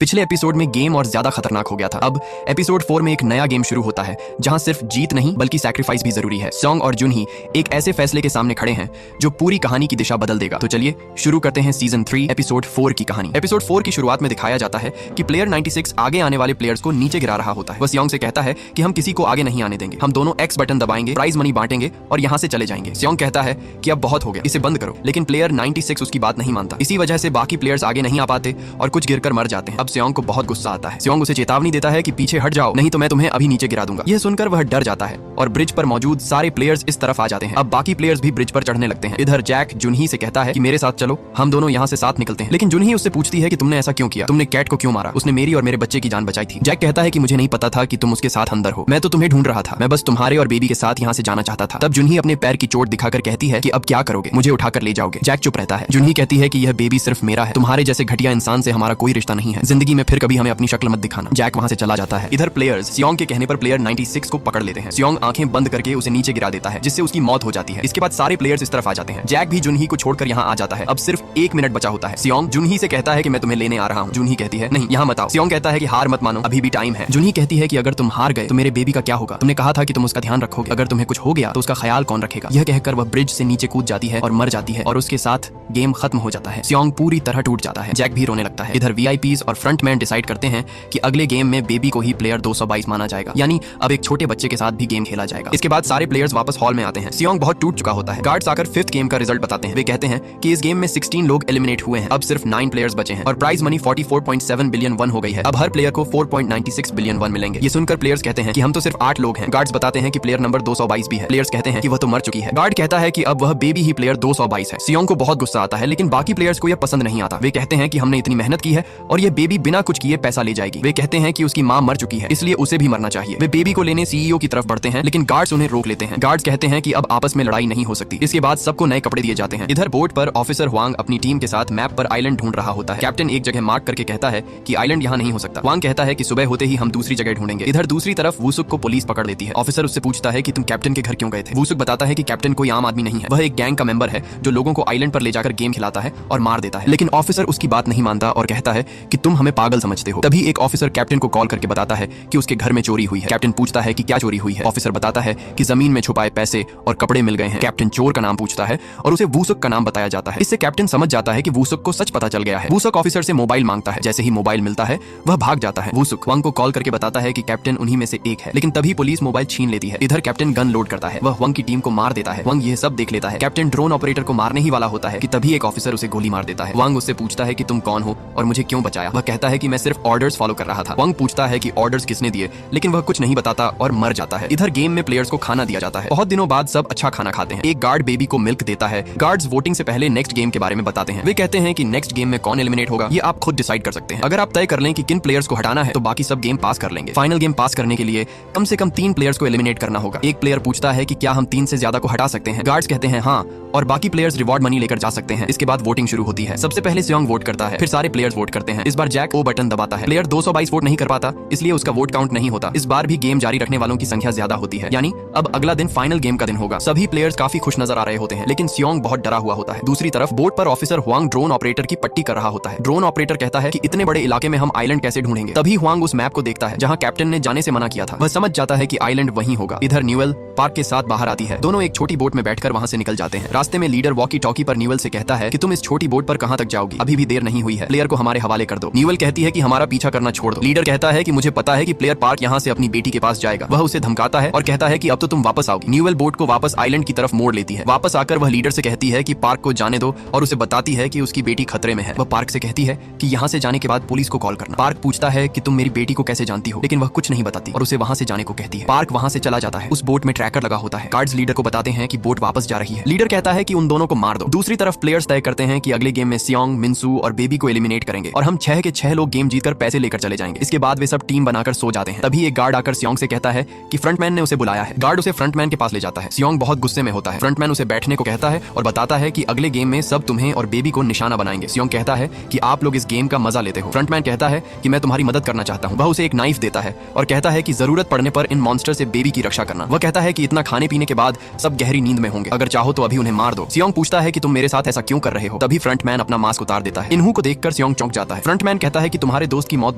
पिछले एपिसोड में गेम और ज्यादा खतरनाक हो गया था। अब एपिसोड 4 में एक नया गेम शुरू होता है जहां सिर्फ जीत नहीं बल्कि सैक्रिफाइस भी जरूरी है। सॉन्ग और जुनही एक ऐसे फैसले के सामने खड़े हैं जो पूरी कहानी की दिशा बदल देगा। तो चलिए शुरू करते हैं सीजन 3 एपिसोड 4 की कहानी। एपिसोड 4 की शुरुआत में दिखाया जाता है कि प्लेयर 96 आगे आने वाले प्लेयर्स को नीचे गिरा रहा होता है। वह सियोंग से कहता है कि हम किसी को आगे नहीं आने देंगे, हम दोनों एक्स बटन दबाएंगे, प्राइज मनी बांटेंगे और यहाँ से चले जाएंगे। सियोंग कहता है कि अब बहुत हो गया, इसे बंद करो, लेकिन प्लेयर 96 उसकी बात नहीं मानता। इसी वजह से बाकी प्लेयर्स आगे नहीं आ पाते और कुछ गिरकर मर जाते हैं। अब सियोंग को बहुत गुस्सा आता है। सियोंग उसे चेतावनी देता है कि पीछे हट जाओ, नहीं तो मैं तुम्हें अभी नीचे गिरा दूंगा। यह सुनकर वह डर जाता है और ब्रिज पर मौजूद सारे प्लेयर्स इस तरफ आ जाते हैं। अब बाकी प्लेयर्स भी ब्रिज पर चढ़ने लगते हैं। इधर जैक जुनही से कहता है कि मेरे साथ चलो, हम दोनों यहाँ से साथ निकलते हैं। लेकिन जुनही उससे पूछती है कि तुमने ऐसा क्यों किया, तुमने कैट को क्यों मारा, उसने मेरी और मेरे बच्चे की जान बचाई थी। जैक कहता है कि मुझे नहीं पता था कि तुम उसके साथ अंदर हो, मैं तो तुम्हें ढूंढ रहा था, मैं बस तुम्हारे और बेबी के साथ यहाँ से जाना चाहता था। तब जुनही अपने पैर की चोट दिखाकर कहती है कि अब क्या करोगे, मुझे उठाकर ले जाओगे। जैक चुप रहता है। जुनही कहती है कि यह बेबी सिर्फ मेरा है, तुम्हारे जैसे घटिया इंसान से हमारा कोई रिश्ता नहीं है, जिंदगी में फिर कभी हमें अपनी शक्ल मत दिखाना। जैक वहां से चला जाता है। इधर प्लेयर्स सियोंग के कहने पर प्लेयर 96 को पकड़ लेते हैं। सियोंग आंखें बंद करके उसे नीचे गिरा देता है जिससे उसकी मौत हो जाती है। इसके बाद सारे प्लेयर्स इस तरफ आ जाते हैं। जैक भी जुनही को छोड़कर यहाँ आ जाता है। अब सिर्फ 1 मिनट बचा होता है। सियोंग जुनही से कहता है कि मैं तुम्हें लेने आ रहा हूँ। जुनही कहती है नहीं, यहाँ मत आओ। सियोंग कहता है कि हार मत मानो, अभी भी टाइम है। जुनही कहती है कि अगर तुम हार गए तो मेरे बेबी का क्या होगा, तुमने कहा था कि तुम उसका ध्यान रखोगे, अगर तुम्हें कुछ हो गया तो उसका ख्याल कौन रखेगा। यह कहकर वह ब्रिज से नीचे कूद जाती है और मर जाती है और उसके साथ गेम खत्म हो जाता है। सियोंग पूरी तरह टूट जाता है। जैक भी रोने लगता है। इधर वीआईपीज और फ्रंटमैन डिसाइड करते हैं कि अगले गेम में बेबी को ही प्लेयर 222 माना जाएगा, यानी अब एक छोटे बच्चे के साथ भी गेम खेला जाएगा। इसके बाद सारे प्लेयर्स वापस हॉल में आते हैं। सियोंग बहुत टूट चुका होता है। गार्ड्स आकर 5th गेम का रिजल्ट बताते हैं। वे कहते हैं कि इस गेम में 16 लोग एलिमिनेट हुए हैं, अब सिर्फ 9 प्लेयर्स बचे हैं और प्राइज मनी 44.7 बिलियन वन हो गई है। अब हर प्लेयर को 4.96 बिलियन वन मिलेंगे। ये सुनकर प्लेयर्स कहते हैं कि हम तो सिर्फ 8 लोग हैं। गार्ड्स बताते हैं कि प्लेयर नंबर 222 भी है। प्लेयर्स कहते हैं कि वह तो मर चुकी है। गार्ड कहता है कि अब वह बेबी ही प्लेयर 222 है। सियोंग को बहुत गुस्सा आता है, लेकिन बाकी प्लेयर्स को यह पसंद नहीं आता। वे कहते हैं कि हमने इतनी मेहनत की है और ये बेबी बिना कुछ किए पैसा ले जाएगी। वे कहते हैं कि उसकी मां मर चुकी है, इसलिए उसे भी मरना चाहिए। वे बेबी को लेने सीईओ की तरफ बढ़ते हैं, लेकिन गार्ड्स उन्हें रोक लेते हैं। गार्ड्स कहते हैं कि अब आपस में लड़ाई नहीं हो सकती। इसके बाद सबको नए कपड़े दिए जाते हैं। इधर बोर्ड पर ऑफिसर हुआंग अपनी टीम के साथ मैप पर आइलैंड ढूंढ रहा होता है। कैप्टन एक जगह मार्क करके कहता है कि आइलैंड यहाँ नहीं हो सकता। हुआंग कहता है कि सुबह होते ही हम दूसरी जगह ढूंढेंगे। इधर दूसरी तरफ वूसुक को पुलिस पकड़ लेती है। ऑफिसर उससे पूछता है कि तुम कैप्टन के घर क्यों गए थे। वूसुक बताता है कि कैप्टन कोई आम आदमी नहीं है, वह एक गैंग का मेंबर है जो लोगों को आइलैंड पर ले जाकर गेम खिलाता है और मार देता है। लेकिन ऑफिसर उसकी बात नहीं मानता और कहता है कि तुम हमें पागल समझते हो। तभी एक ऑफिसर कैप्टन को कॉल करके बताता है कि उसके घर में चोरी हुई है। कैप्टन पूछता है कि क्या चोरी हुई है। ऑफिसर बताता है कि जमीन में छुपाए पैसे और कपड़े मिल गए हैं। कैप्टन चोर का नाम पूछता है और उसे वूसुक का नाम बताया जाता है। इससे कैप्टन समझ जाता है कि वूसुक को सच पता चल गया है। वूसुक ऑफिसर से मोबाइल मांगता है। जैसे ही मोबाइल मिलता है वह भाग जाता है। वूसुक हुआंग को कॉल करके बताता है कि कैप्टन उन्हीं में से एक है, लेकिन तभी पुलिस मोबाइल छीन लेती है। इधर कैप्टन गन लोड करता है, वह हुआंग की टीम को मार देता है। हुआंग यह सब देख लेता है। कैप्टन ड्रोन ऑपरेटर को मारने ही वाला होता है कि तभी एक ऑफिसर उसे गोली मार देता है। हुआंग उससे पूछता है कि तुम कौन हो और मुझे क्यों बचाया। वह कहता है कि मैं सिर्फ ऑर्डर्स फॉलो कर रहा था। हुआंग पूछता है कि ऑर्डर्स किसने दिए, लेकिन वह कुछ नहीं बताता और मर जाता है। इधर गेम में प्लेयर्स को खाना दिया जाता है। बहुत दिनों बाद सब अच्छा खाना खाते हैं। एक गार्ड बेबी को मिल्क देता है। गार्ड्स वोटिंग से पहले नेक्स्ट गेम के बारे में बताते हैं। वे कहते हैं कि नेक्स्ट गेम में कौन एलिमिनेट होगा ये आप खुद डिसाइड कर सकते हैं। अगर आप तय कर लें कि किन प्लेयर्स को हटाना है तो बाकी सब गेम पास कर लेंगे। फाइनल गेम पास करने के लिए कम से कम 3 प्लेयर्स को एलिमिनेट करना होगा। एक प्लेयर पूछता है कि क्या हम 3 से ज्यादा को हटा सकते हैं। गार्ड्स कहते हैं हाँ, और बाकी प्लेयर्स रिवॉर्ड मनी लेकर जा सकते हैं। इसके बाद वोटिंग शुरू होती है। सबसे पहले सियोंग वोट करता है, फिर सारे प्लेयर्स वोट करते हैं। इस बार जैक ओ बटन दबाता है। प्लेयर 222 वोट नहीं कर पाता, इसलिए उसका वोट काउंट नहीं होता। इस बार भी गेम जारी रखने वालों की संख्या ज्यादा होती है, यानी अब अगला दिन फाइनल गेम का दिन होगा। सभी प्लेयर्स काफी खुश नजर आ रहे होते हैं, लेकिन सियोंग बहुत डरा हुआ होता है। दूसरी तरफ बोर्ड पर ऑफिसर हुआंग ड्रोन ऑपरेटर की पट्टी कर रहा होता है। ड्रोन ऑपरेटर कहता है कि इतने बड़े इलाके में हम आइलैंड कैसे ढूंढेंगे। तभी हुआंग उस मैप को देखता है जहां कैप्टन ने जाने से मना किया था। वह समझ जाता है कि आइलैंड वहीं होगा। इधर न्यूएल पार्क के साथ बाहर आती है। दोनों एक छोटी बोट में बैठकर वहां से निकल जाते हैं। रास्ते में लीडर वॉकी टॉकी पर न्यूएल से कहता है कि तुम इस छोटी बोट पर कहां तक जाओगी, अभी भी देर नहीं हुई है, प्लेयर को हमारे हवाले कर दो। न्यूएल कहती है कि हमारा पीछा करना छोड़ दो। लीडर कहता है कि मुझे पता है कि प्लेयर पार्क यहाँ से अपनी बेटी के पास जाएगा। वह उसे धमकाता है और कहता है कि अब तो तुम वापस आओगी। न्यूएल बोट को वापस आइलैंड की तरफ मोड़ लेती है। वापस आकर वह लीडर से कहती है कि पार्क को जाने दो और उसे बताती है कि उसकी बेटी खतरे में है। वह पार्क से कहती है कि यहाँ से जाने के बाद पुलिस को कॉल करना। पार्क पूछता है कि तुम मेरी बेटी को कैसे जानती हो, लेकिन वह कुछ नहीं बताती और उसे वहाँ से जाने को कहती है। पार्क वहाँ से चला जाता है। उस बोट में ट्रैकर लगा होता है। गार्ड्स लीडर को बताते हैं कि बोट वापस जा रही है। लीडर कहता है कि उन दोनों को मार दो। दूसरी तरफ प्लेयर्स तय करते हैं कि अगले गेम में सियोंग, मिनसू और बेबी को एलिमिनेट करेंगे और हम 6 के 6 लोग गेम जीतकर पैसे लेकर चले जाएंगे। इसके बाद वे सब टीम बनाकर सो जाते हैं। तभी एक गार्ड आकर सियोंग से कहता है कि फ्रंटमैन ने उसे बुलाया है। गार्ड उसे फ्रंटमैन के पास ले जाता है। सियोंग बहुत गुस्से में होता है। फ्रंटमैन उसे बैठने को कहता है और बताता है कि अगले गेम में सब तुम्हें और बेबी को निशाना बनाएंगे। सियोंग कहता है कि आप लोग इस गेम का मजा लेते हो। फ्रंटमैन कहता है कि मैं तुम्हारी मदद करना चाहता हूँ। वह उसे एक नाइफ देता है और कहता है कि जरूरत पड़ने पर इन मॉन्स्टर से बेबी की रक्षा करना। वह कहता है कि इतना खाने पीने के बाद सब गहरी नींद में होंगे, अगर चाहो तो अभी उन्हें मार दो। सियोंग पूछता है कि तुम मेरे साथ ऐसा क्यों कर रहे हो। तभी फ्रंटमैन अपना मास्क उतार देता है। इन्हू को देखकर सियोंग चौंक जाता है। फ्रंटमैन कहता है कि तुम्हारे दोस्त की मौत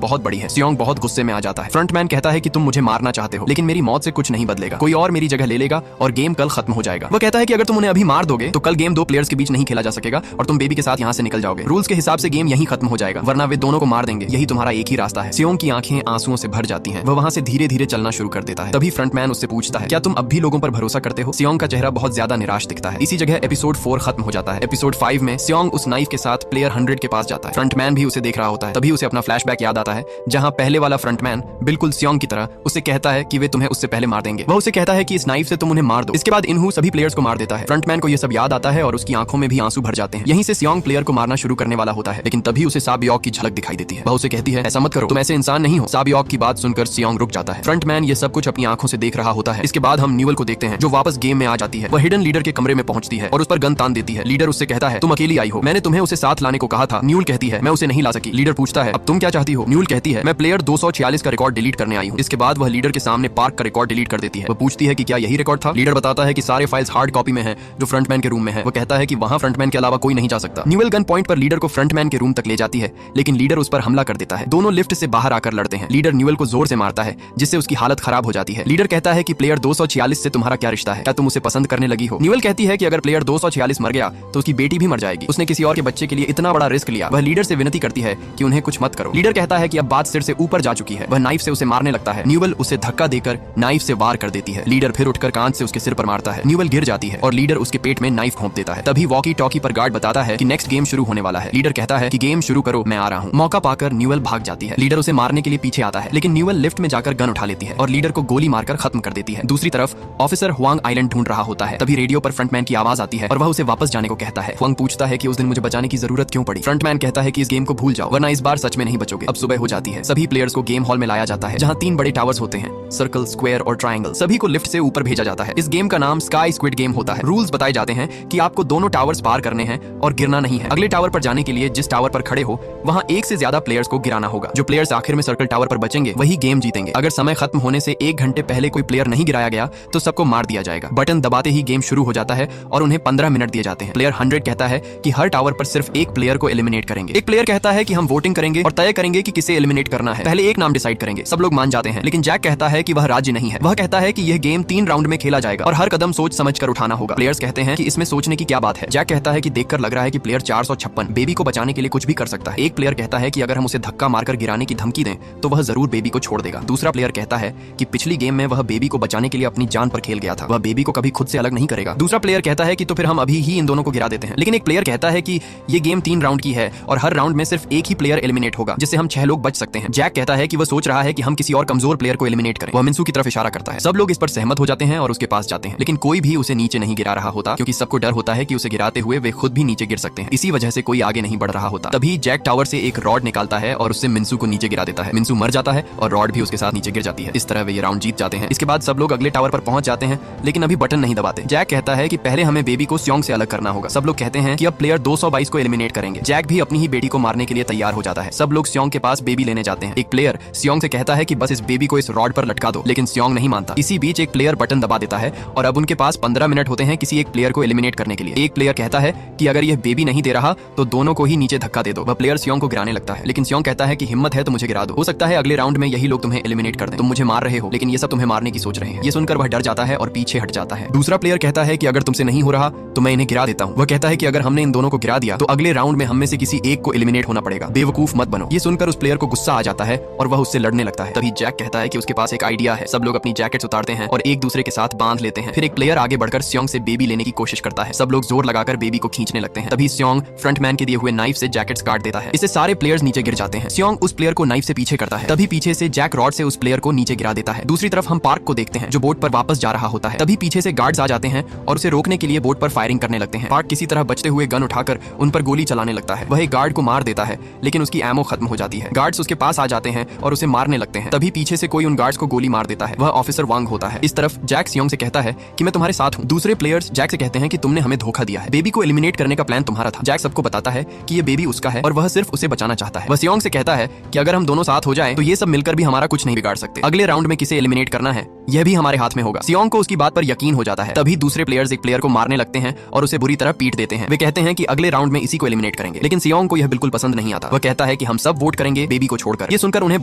बहुत बड़ी है। सियोंग बहुत गुस्से में आ जाता है। फ्रंटमैन कहता है कि तुम मुझे मारना चाहते हो, लेकिन मेरी मौत से कुछ नहीं बदलेगा, कोई और मेरी जगह ले लेगा और गेम कल खत्म हो जाएगा। वह कहता है कि अगर तुम उन्हें अभी मार दोगे तो कल गेम दो प्लेयर्स के बीच नहीं खेला जा सकेगा और तुम बेबी के साथ यहाँ से निकल जाओगे। रूल्स के हिसाब से गेम यहीं खत्म हो जाएगा, वरना वे दोनों को मार देंगे। यही तुम्हारा एक ही रास्ता है। सियोंग की आंखें आंसुओं से भर जाती हैं। वह वहां से धीरे धीरे चलना शुरू कर देता है। तभी फ्रंटमैन उससे पूछता है, क्या तुम अब भी लोगों पर भरोसा करते हो? सियोंग का चेहरा बहुत ज्यादा निराश दिखता है। इसी जगह एपिसोड 4 खत्म हो जाता है। एपिसोड 5 में सियोंग उस नाइफ के साथ प्लेयर 100 के पास जाता है। फ्रंटमैन भी उसे देख रहा होता है। तभी उसे अपना फ्लैशबैक याद आता है, जहां पहले वाला फ्रंटमैन बिल्कुल सियोंग की तरह उसे कहता है कि वे तुम्हें उससे पहले मार देंगे। वह उसे कहता है कि इस नाइफ से तुम उन्हें मार दो। इसके बाद इनहू सभी प्लेयर्स को मार देता है। फ्रंटमैन को यह सब याद आता है और उसकी आंखों में भी आंसू भर जाते हैं। यहीं से सियोंग प्लेयर को मारना शुरू करने वाला होता है, लेकिन तभी उसे साबयोक की झलक दिखाई देती है। वह उसे कहती है, ऐसा मत करो, तुम ऐसे इंसान नहीं हो। साबयोक की बात सुनकर सियोंग रुक जाता है। फ्रंटमैन ये सब कुछ अपनी आंखों से देख रहा होता है। इसके बाद हम न्यूएल को देखते हैं, जो वापस गेम में आ जाती है। वह हिडन लीडर के कमरे में पहुंचती है और उस पर गन तान देती है। लीडर उससे कहता है, तुम अकेली आई हो, मैंने तुम्हें उसे साथ लाने को कहा था। न्यूएल कहती है, मैं उसे नहीं ला सकी। लीडर पूछता है, अब तुम क्या चाहती हो? न्यूएल कहती है, मैं प्लेयर 246 का रिकॉर्ड डिलीट करने आई हूँ। इसके बाद वह लीडर के सामने पार्क का रिकॉर्ड डिलीट कर देती है। वह पूछती है कि क्या यही रिकॉर्ड था? लीडर बताता है कि सारे फाइल्स हार्ड कॉपी में हैं, जो फ्रंटमैन के रूम में है। वह कहता है कि वहां फ्रंटमैन के अलावा कोई नहीं जा सकता। न्यूएल गन पॉइंट पर लीडर को फ्रंटमैन के रूम तक ले जाती है, लेकिन लीडर उस पर हमला कर देता है। दोनों लिफ्ट से बाहर आकर लड़ते हैं। लीडर न्यूएल को जोर से मारता है, जिससे उसकी हालत खराब हो जाती है। लीडर कहता है कि प्लेयर 246 से तुम्हारा क्या रिश्ता है? क्या तुम उसे पसंद करने लगी हो? न्यूएल कहती है कि अगर प्लेयर 246 मर गया तो उसकी बेटी भी मर जाएगी। उसने किसी और के बच्चे के लिए इतना बड़ा रिस्क लिया। वह लीडर से विनती करती है कि उन्हें कुछ मत करो। लीडर कहता है कि अब बात सिर से ऊपर जा चुकी है। वह नाइफ से उसे मारने लगता है। न्यूएल उसे धक्का देकर नाइफ से वार कर देती है। लीडर फिर उठकर कांच से उसके सिर पर मारता है। न्यूएल गिर जाती है और लीडर उसके पेट में नाइफ घोंप देता है। तभी वॉकी टॉकी पर गार्ड बताता है कि नेक्स्ट गेम शुरू होने वाला है। लीडर कहता है कि गेम शुरू करो, मैं आ रहा हूँ। मौका पाकर न्यूएल भाग जाती है। लीडर उसे मारने के लिए पीछे आता है, लेकिन न्यूएल लिफ्ट में जाकर गन उठा लेती है और लीडर को गोली मारकर खत्म कर देती है। दूसरी तरफ ऑफिसर हुआंग आइलैंड ढूंढ रहा होता है। तभी रेडियो पर फ्रंटमैन की आवाज आती है और वह उसे वापस जाने को कहता है। हुआंग पूछता है कि उस दिन मुझे बचाने की जरूरत क्यों पड़ी? फ्रंटमैन कहता है कि इस गेम को भूल जाओ, वरना इस बार सच में नहीं बचोगे। अब सुबह हो जाती है। सभी प्लेयर्स को गेम हॉल में लाया जाता है, जहां 3 बड़े टावर्स होते हैं, सर्कल, स्क्वायर और ट्रायंगल। सभी को लिफ्ट से ऊपर भेजा जाता है। इस गेम का नाम स्काई स्क्विड गेम होता है। रूल्स बताए जाते हैं कि आपको दोनों टावर्स पार करने हैं और गिरना नहीं है। अगले टावर पर जाने के लिए जिस टावर पर खड़े हो वहां एक से ज्यादा प्लेयर्स को गिराना होगा। जो प्लेयर्स आखिर में सर्कल टावर पर बचेंगे वही गेम जीतेंगे। अगर समय खत्म होने से 1 घंटे पहले कोई प्लेयर नहीं गिराया गया तो सबको मार दिया जाएगा। बटन दबाते ही गेम शुरू हो जाता है और उन्हें 15 मिनट दिए जाते हैं। प्लेयर 100 कहता है कि हर टावर पर सिर्फ एक प्लेयर को एलिमिनेट करेंगे। एक प्लेयर कहता है कि हम वोटिंग करेंगे और तय करेंगे कि किसे एलिमिनेट करना है। पहले एक नाम डिसाइड करेंगे। सब लोग मान जाते हैं, लेकिन जैक कहता है कि वह राज्य नहीं है। वह कहता है कि यह गेम 3 राउंड में खेला जाएगा और हर कदम सोच समझ कर उठाना होगा। प्लेयर्स कहते हैं कि इसमें सोचने की क्या बात है। जैक कहता है कि देखकर लग रहा है कि प्लेयर 456 बेबी को बचाने के लिए कुछ भी कर सकता है। एक प्लेयर कहता है कि अगर हम उसे धक्का मारकर गिराने की धमकी दें तो वह जरूर बेबी को छोड़ देगा। दूसरा प्लेयर कहता है कि पिछली गेम में वह बेबी को बचाने के लिए अपनी जान पर खेल गया था, वह बेबी को कभी खुद से अलग नहीं करेगा। दूसरा प्लेयर कहता है कि तो फिर हम अभी ही इन दोनों को गिरा देते हैं। लेकिन एक प्लेयर कहता है कि ये गेम 3 राउंड की है और हर राउंड में सिर्फ एक ही प्लेयर एलिमिनेट होगा, जिससे हम 6 लोग बच सकते हैं। जैक कहता है कि वह सोच रहा है कि हम किसी और कमजोर प्लेयर को एलिमिनेट करें। वह मिन्सू की तरफ इशारा करता है। सब लोग इस पर सहमत हो जाते हैं और उसके पास जाते हैं, लेकिन कोई भी उसे नीचे नहीं गिरा रहा होता, क्योंकि सबको डर होता है कि उसे गिराते हुए वे खुद भी नीचे गिर सकते हैं। इसी वजह से कोई आगे नहीं बढ़ रहा होता। तभी जैक टावर से एक रॉड निकालता है और उससे मिन्सू को नीचे गिरा देता है। मिन्सू मर जाता है और रॉड भी उसके साथ नीचे गिर जाती है। इस तरह वे ये राउंड जीत जाते हैं। इसके बाद सब लोग अगले टावर पर पहुंच जाते हैं, लेकिन अभी बटन नहीं दबाते। जैक कहता है कि पहले हमें बेबी को सियोंग से अलग करना होगा। सब लोग कहते हैं कि अब प्लेयर 222 को एलिमिनेट करेंगे। जैक भी अपनी ही बेटी को मारने के लिए तैयार हो जाता है। सब लोग सियोंग के पास बेबी लेने जाते हैं। एक प्लेयर सियोंग से कहता है कि बस इस बेबी को इस रॉड पर लटका दो, लेकिन सियोंग नहीं मानता। इसी बीच एक प्लेयर बटन दबा देता है और अब उनके पास 15 मिनट होते हैं किसी एक प्लेयर को एलिमिनेट करने के लिए। एक प्लेयर कहता है कि अगर यह बेबी नहीं दे रहा तो दोनों को ही नीचे धक्का दे दो। वह प्लेयर सियोंग को गिराने लगता है, लेकिन सियोंग कहता है कि हिम्मत है तो मुझे गिरा दो, हो सकता है अगले राउंड में यही लोग तुम्हें एलिमिनेट कर दें। तुम मुझे मार रहे हो, लेकिन ये सब तुम्हें मारने की सोच रहे हैं। ये सुनकर वह डर जाता है और पीछे हट जाता है। दूसरा प्लेयर कहता है कि अगर तुमसे नहीं हो रहा तो मैं इन्हें गिरा देता हूँ। वह कहता है कि अगर हमने इन दोनों को गिरा दिया तो अगले राउंड में हम में से किसी एक को एलिमिनेट होना पड़ेगा। बेवकूफ मत बनो। ये सुनकर उस प्लेयर को गुस्सा आ जाता है और वह उससे लड़ने लगता है। तभी जैक कहता है कि उसके पास एक आइडिया है। सब लोग अपनी जैकेट्स उतारते हैं और एक दूसरे के साथ बांध लेते हैं। फिर एक प्लेयर आगे बढ़कर सियोंग से बेबी लेने की कोशिश करता है। सब लोग जोर लगाकर बेबी को खींचने लगते हैं। तभी सियोंग फ्रंटमैन के दिए हुए नाइफ से जैकेट्स काट देता है। इससे सारे प्लेयर्स नीचे गिर जाते हैं। सियोंग उस प्लेयर को नाइफ से पीछे करता है। तभी पीछे से जैक रॉड से उस प्लेयर को नीचे गिरा देता है। दूसरी तरफ हम पार्क को देखते हैं, जो बोट पर वापस जा रहा होता है। तभी पीछे से गार्ड्स आ जाते हैं और उसे रोकने के लिए बोट पर फायरिंग करने लगते हैं। पार्क किसी तरह बचते हुए गन उठाकर उन पर गोली चलाने लगता है। वह एक गार्ड को मार देता है, लेकिन उसकी एमो खत्म हो जाती है। गार्ड्स उसके पास आ जाते हैं और उसे मारने लगते हैं। तभी पीछे से कोई उन गार्ड्स को गोली मार देता है। वह ऑफिसर वांग होता है। इस तरफ जैक सियोंग से कहता है कि मैं तुम्हारे साथ हूँ। दूसरे प्लेयर्स जैक से कहते हैं कि तुमने हमें धोखा दिया है, बेबी को एलिमिनेट करने का प्लान तुम्हारा था। जैक सबको बताता है कि ये बेबी उसका है और वह सिर्फ उसे बचाना चाहता है। वह सियोंग से कहता है कि अगर हम दोनों साथ हो जाएं तो ये सब मिलकर भी हमारा कुछ नहीं बिगाड़ सकते। अगले राउंड में किसे एलिमिनेट करना है यह भी हमारे हाथ में होगा। सियोंग को उसकी बात पर यकीन हो जाता है। तभी दूसरे प्लेयर्स एक प्लेयर को मारने लगते हैं और उसे बुरी तरह पीट देते हैं। वे कहते हैं कि अगले राउंड में इसी को एलिमिनेट करेंगे, लेकिन सियोंग को यह बिल्कुल पसंद नहीं आता। वह कहता है कि हम सब वोट करेंगे बेबी को छोड़कर। ये सुनकर उन्हें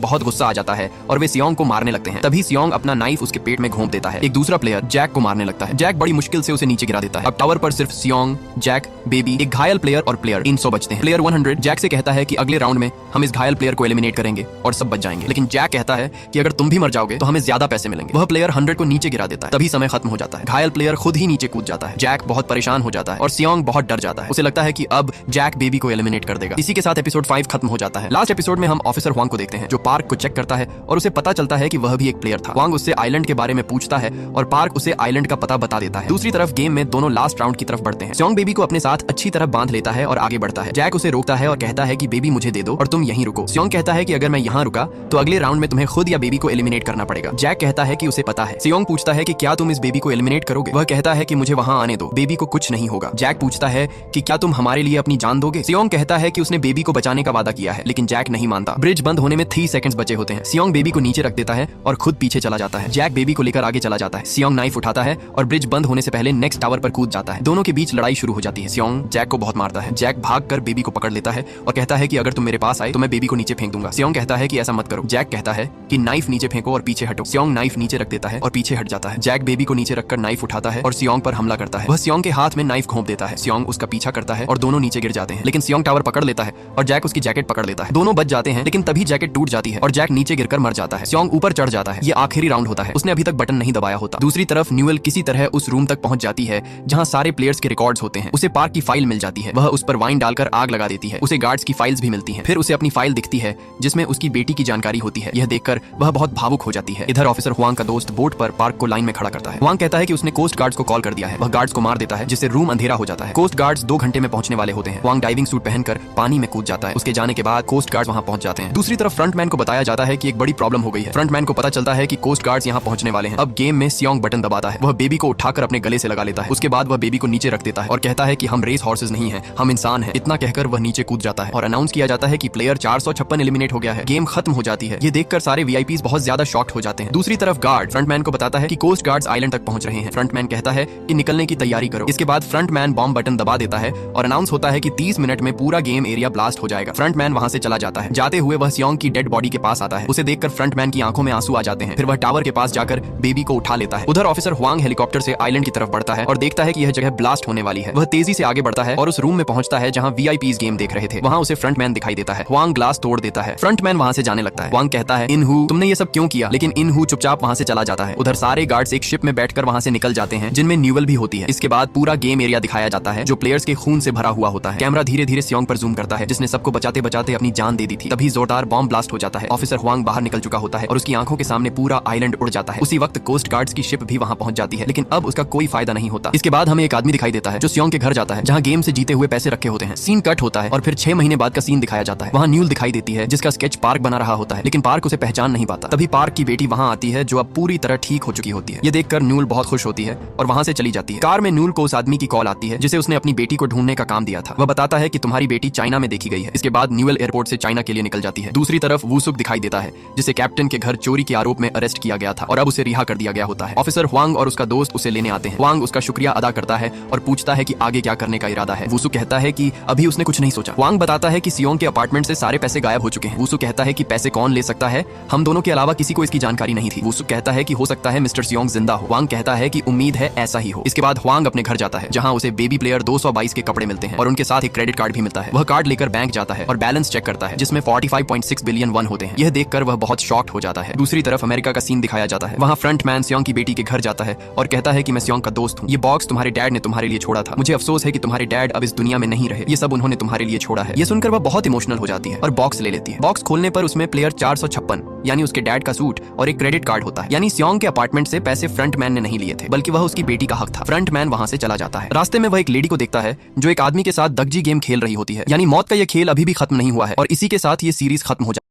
बहुत गुस्सा आ जाता है और वे सियोंग को मारने लगते हैं। तभी सियोंग अपना नाइफ उसके पेट में घोंप देता है। एक दूसरा प्लेयर जैक को मारने लगता है। जैक बड़ी मुश्किल से उसे नीचे गिरा देता है। अब टावर पर सिर्फ सियोंग, जैक, बेबी, एक घायल प्लेयर और प्लेयर इन 100 बचते हैं। प्लेयर 100 जैक से कहता है कि अगले राउंड में हम इस घायल प्लेयर को एलिमिनेट करेंगे और सब बच जाएंगे, लेकिन जैक कहता है कि अगर तुम भी मर जाओगे तो हमें ज्यादा पैसे मिलेंगे। वह प्लेयर 100 को नीचे गिरा देता है। तभी समय खत्म हो जाता है। घायल प्लेयर खुद ही नीचे कूद जाता है। जैक बहुत परेशान हो जाता है और सियोंग बहुत डर जाता है। उसे लगता है कि अब जैक बेबी को एलिमिनेट कर देगा। इसी के साथ एपिसोड 5 खत्म हो जाता है। लास्ट एपिसोड में हम ऑफिसर हुआंग को देखते हैं जो पार्क को चेक करता है और उसे पता चलता है कि वह भी एक प्लेयर था। हुआंग उससे आइलैंड के बारे में पूछता है और पार्क उसे आइलैंड का पता बता देता है। दूसरी तरफ गेम में दोनों लास्ट राउंड की तरफ बढ़ते हैं। सियोंग बेबी को अपने साथ अच्छी तरह बांध लेता है और आगे बढ़ता है। जैक उसे रोकता है और कहता है कि बेबी मुझे दे दो और तुम यहीं रुको। सियोंग कहता है कि अगर मैं यहाँ रुका तो अगले राउंड में तुम्हें खुद या बेबी को एलिमिनेट करना पड़ेगा। जैक कहता है कि उसे पता है। सियोंग पूछता है कि क्या तुम इस बेबी को एलिमिनेट करोगे? वह कहता है कि मुझे वहां आने दो, बेबी को कुछ नहीं होगा। जैक पूछता है कि क्या तुम हमारे लिए अपनी जान दोगे? सियोंग कहता है कि उसने बेबी को बचाने का वादा किया है, लेकिन जैक नहीं मानता। ब्रिज बंद होने में 3 सेकंड्स बचे होते हैं। सियोंग बेबी को नीचे रख देता है और खुद पीछे चला जाता है। जैक बेबी को लेकर आगे चला जाता है। सियोंग नाइफ उठाता है और ब्रिज बंद होने से पहले नेक्स्ट टावर पर कूद जाता है। दोनों के बीच लड़ाई शुरू हो जाती है। सियोंग जैक को बहुत मारता है। जैक भागकर बेबी को पकड़ लेता है और कहता है कि अगर तुम मेरे पास आए तो मैं बेबी को नीचे फेंक दूंगा। सियोंग कहता है कि ऐसा मत करो। जैक कहता है कि नाइफ नीचे फेंको और पीछे हटो। सियोंग नाइफ नीचे रख देता है और पीछे हट जाता है। जैक बेबी को नीचे रखकर नाइफ उठाता है और सियोंग पर हमला करता है। वह सियोंग के हाथ में नाइफ घोंप देता है। सियोंग उसका पीछा करता है और दोनों नीचे गिर जाते हैं, लेकिन सियोंग टावर पकड़ लेता है और जैक उसकी जैकेट पकड़ लेता है। दोनों बच जाते हैं, लेकिन तभी जैकेट टूट जाती है और जैक नीचे गिरकर मर जाता है। सियोंग ऊपर चढ़ जाता है। ये आखिरी राउंड होता है। उसने अभी तक बटन नहीं दबाया होता। दूसरी तरफ न्यूएल किसी तरह उस रूम तक पहुंच जाती है जहां सारे प्लेयर्स के रिकॉर्ड्स होते हैं। उसे पार्क की फाइल मिल जाती है। वह उस पर वाइन डालकर आग लगा देती है। उसे गार्ड्स की फाइल्स भी मिलती हैं। फिर उसे अपनी फाइल दिखती है जिसमें उसकी बेटी की जानकारी होती है। यह देखकर वह बहुत भावुक हो जाती है। इधर ऑफिसर हुआंग का दोस्त बोट पर पार्क को लाइन में खड़ा करता है। हुआंग कहता है कि उसने कोस्ट गार्ड्स को कॉल कर दिया है। वह गार्ड्स को मार देता है जिससे रूम अंधेरा हो जाता है। कोस्ट गार्ड्स 2 घंटे में पहुंचने वाले होते हैं। हुआंग डाइविंग सूट पहनकर पानी में कूद जाता है। उसके जाने के बाद कोस्ट गार्ड्स वहां पहुंच जाते हैं। दूसरी तरफ फ्रंटमैन को बताया जाता है कि एक बड़ी प्रॉब्लम हो गई है। फ्रंटमैन को पता चलता है कि कोस्ट गार्ड्स यहां पहुंचने वाले हैं। अब गेम में सियोंग बटन दबाता है। वह बेबी को उठाकर अपने गले से लगा लेता है। उसके बाद वह बेबी को नीचे रख देता है और कहता है कि हम रेस हॉर्सेस नहीं है, हम इंसान हैं। इतना कहकर वह नीचे कूद जाता है और अनाउंस किया जाता है कि प्लेयर 456 एलिमिनेट हो गया है। गेम खत्म हो जाती है। ये देखकर सारे वीआईपीज बहुत ज्यादा शॉक्ड हो जाते हैं। दूसरी तरफ गार्ड फ्रंटमैन को बताता है कि कोस्ट गार्ड्स आइलैंड तक पहुंच रहे हैं। फ्रंटमैन कहता है कि निकलने की तैयारी करो। इसके बाद फ्रंटमैन बॉम्ब बटन दबा देता है और अनाउंस होता है कि 30 मिनट में पूरा गेम एरिया ब्लास्ट हो जाएगा। फ्रंटमैन वहां से चला जाता है। जाते हुए वह सियोंग की डेड बॉडी के पास आता है। उसे देखकर फ्रंटमैन की आंखों में आंसू आ जाते हैं। फिर वह टावर के पास जाकर बेबी को उठा लेता है। उधर ऑफिसर हुआंग हेलीकॉप्टर से आइलैंड की तरफ बढ़ता है और देखता है कि यह जगह ब्लास्ट होने वाली है। वह तेजी से आगे बढ़ता है और उस रूम में पहुंचता है जहां वीआईपीज गेम देख रहे थे। वहां उसे फ्रंटमैन दिखाई देता है। हुआंग ग्लास तोड़ देता है। फ्रंटमैन वहां से जाने लगता है। हुआंग कहता है इनहू तुमने ये सब क्यों किया? लेकिन इनहू चुपचाप वहां से चला जाता है। उधर सारे गार्ड्स एक शिप में बैठकर वहां से निकल जाते हैं जिनमें न्यूएल भी होती है। इसके बाद पूरा गेम एरिया दिखाया जाता है जो प्लेयर्स के खून से भरा हुआ होता है। कैमरा धीरे धीरे सियोंग पर जूम करता है जिसने सबको बचाते बचाते अपनी जान दे दी थी। तभी जोरदार बॉम्ब ब्लास्ट हो जाता है। ऑफिसर हुआंग बाहर निकल चुका होता है और उसकी आंखों के सामने पूरा आइलैंड उड़ जाता है। उसी वक्त कोस्ट गार्ड्स की शिप भी वहां पहुंच जाती है, लेकिन अब उसका कोई फायदा नहीं होता। इसके बाद हमें एक आदमी दिखाई देता है जो सियोंग के घर जाता है जहां गेम से जीते हुए पैसे रखे होते हैं। सीन कट होता है और फिर 6 महीने बाद का सीन दिखाया जाता है। वहां न्यूल दिखाई देती है जिसका स्केच पार्क बना रहा होता है, लेकिन पार्क उसे पहचान नहीं पाता। तभी पार्क की बेटी वहां आती है जो अब पूरी तरह ठीक हो चुकी होती है। ये देखकर न्यूल बहुत खुश होती है और वहां से चली जाती है। कार में न्यूल को उस आदमी की कॉल आती है जिसे उसने अपनी बेटी को ढूंढने का काम दिया था। वह बताता है कि तुम्हारी बेटी चाइना में देखी गई है। इसके बाद न्यूएल एयरपोर्ट से चाइना के लिए निकल जाती है। दूसरी तरफ वूसुक दिखाई देता है जिसे कैप्टन के घर चोरी के आरोप में अरेस्ट किया गया था और अब उसे रिहा कर दिया गया होता है। ऑफिसर हुआंग और उसका दोस्त उसे लेने आते हैं। हुआंग उसका शुक्रिया अदा करता है और पूछता है कि आगे क्या करने का इरादा है। वूसुक कहता है कि अभी उसने कुछ नहीं सोचा। हुआंग बताता है कि सियोंग के अपार्टमेंट से सारे पैसे गायब हो चुके हैं। वूसुक कहता है कि पैसे कौन ले सकता है, हम दोनों के अलावा किसी को इसकी जानकारी नहीं थी। वूसुक कहता है कि हो सकता है मिस्टर सियोंग जिंदा हो। हुआंग कहता है कि उम्मीद है ऐसा ही हो। इसके बाद हुआंग अपने घर जाता है जहां उसे बेबी प्लेयर 222 के कपड़े मिलते हैं और उनके साथ एक क्रेडिट कार्ड भी मिलता है। वह कार्ड लेकर बैंक जाता है और बैलेंस चेक करता है जिसमें 45.6 बिलियन वन होते हैं। यह देखकर वह बहुत शॉक्ड हो जाता है। दूसरी तरफ अमेरिका का सीन दिखाया जाता है। वहां फ्रंटमैन सियोंग की बेटी के घर जाता है और कहता है कि मैं सियोंग का दोस्त हूँ। ये बॉक्स तुम्हारे डैड ने तुम्हारे लिए छोड़ा था। मुझे अफसोस है कि तुम्हारे डैड अब इस दुनिया में नहीं रहे। ये सब उन्होंने तुम्हारे लिए छोड़ा है। ये सुनकर वह बहुत इमोशनल हो जाती है और बॉक्स ले लेती है। बॉक्स खोलने पर उसमें प्लेयर 456 यानी उसके डैड का सूट और एक क्रेडिट कार्ड होता है। यानी सियोंग के अपार्टमेंट से पैसे फ्रंटमैन ने नहीं लिए थे बल्कि वह उसकी बेटी का हक था। फ्रंटमैन वहां से चला जाता है। रास्ते में वह एक लेडी को देखता है जो एक आदमी के साथ दगजी गेम खेल रही होती है। यानी मौत का यह खेल अभी भी खत्म नहीं हुआ है और इसी के साथ ये सीरीज खत्म हो जाती है।